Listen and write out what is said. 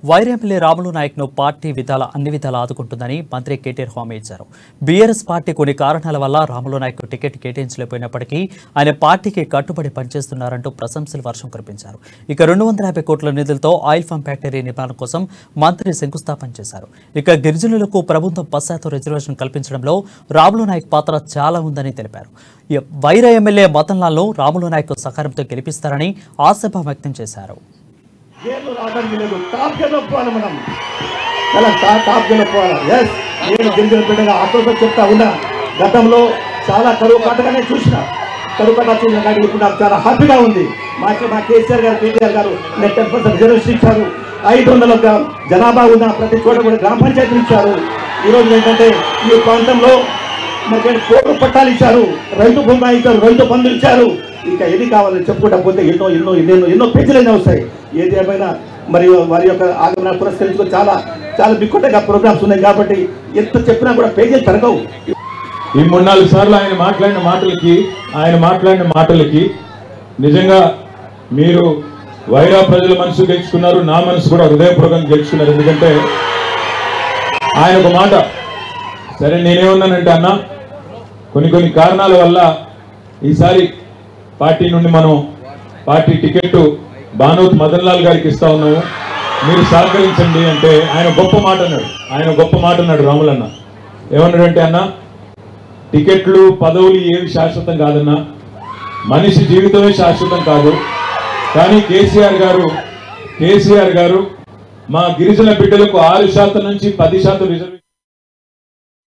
వైరెంపల్లి Ramulu నాయక్ను party అన్ని విధాలా ఆదుకుంటుందని మంత్రి కేటీఆర్ హామీ ఇచ్చారు. బీఆర్ఎస్ పార్టీ కొన్ని కారణాల వల్ల రాములు నాయక్ టికెట్ కేటాయించలేకపోయినప్పటికీ ఆయన పార్టీకి కట్టుబడి పనిచేస్తున్నారంటూ ప్రశంసల వర్షం కురిపించారు. ఇక 250 కోట్ల నిధులతో ఆయిల్ ఫామ్ ఫ్యాక్టరీ నిర్మాణం కోసం మంత్రి శంకుస్థాపన చేశారు. ఇక గిరిజనులకు ప్రభుత్వం 10% రిజర్వేషన్ కల్పించడంలో రాములు నాయక్ పాత్ర చాలా ఉందని తెలిపారు. వైరా ఎమ్మెల్యే మదన్లాల్ను రాములు నాయక్ సహకారంతో గెలిపిస్తారని ఆశాభావం వ్యక్తం చేశారు. టాప్ గెలవాలి మనం టాప్ గెలవాలి. ఎస్, నేను గిరిజన బిడ్డగా ఆటోతో చెప్తా ఉన్నా. గతంలో చాలా కరువు కట్టగానే చూసిన కానీ ఇప్పుడు నాకు చాలా హ్యాపీగా ఉంది. మా కేసీఆర్ గారు కేటీఆర్ గారు 10% రిజర్వేషన్ ఇచ్చారు. 500 జనాభా ఉన్న ప్రతి చోట కూడా గ్రామ పంచాయతీలు ఇచ్చారు. ఈరోజు ఏంటంటే ఈ ప్రాంతంలో మనకి కోర్టు పట్టాలు ఇచ్చారు, రైతు బొమ్మ ఇచ్చారు, రైతు బంధులు ఇచ్చారు. ఇంకా ఏది కావాలని చెప్పుకుంటా పోతే ఎన్నో పేజీలైనా వస్తాయి. ఏది ఏమైనా మరి వారి యొక్క ఆగమన పురస్కరించుకొని చాలా చాలా బిక్కుటగా ప్రోగ్రామ్స్ ఉన్నాయి కాబట్టి ఎంత చెప్పినా కూడా పేజీలు తరగవు. ఈ 3-4 సార్లు ఆయన మాట్లాడిన మాటలకి నిజంగా మీరు వైరా ప్రజల మనసు గెలుచుకున్నారు, నా మనసు కూడా హృదయపూర్వకంగా గెలుచుకున్నారు. ఎందుకంటే ఆయన ఒక మాట, సరే నేనేమన్నానంటే అన్న, కొన్ని కారణాల వల్ల ఈసారి పార్టీ నుండి మనం పార్టీ టికెట్ బానోత్ మదన్లాల్ గారికి ఇస్తా ఉన్నాము, మీరు సహకరించండి అంటే ఆయన గొప్ప మాట అన్నాడు రాములన్న. ఏమన్నాడంటే అన్న, టికెట్లు పదవులు ఏవి శాశ్వతం కాదన్నా, మనిషి జీవితమే శాశ్వతం కాదు, కానీ కేసీఆర్ గారు మా గిరిజన బిడ్డలకు 6% నుంచి 10% రిజర్వేషన్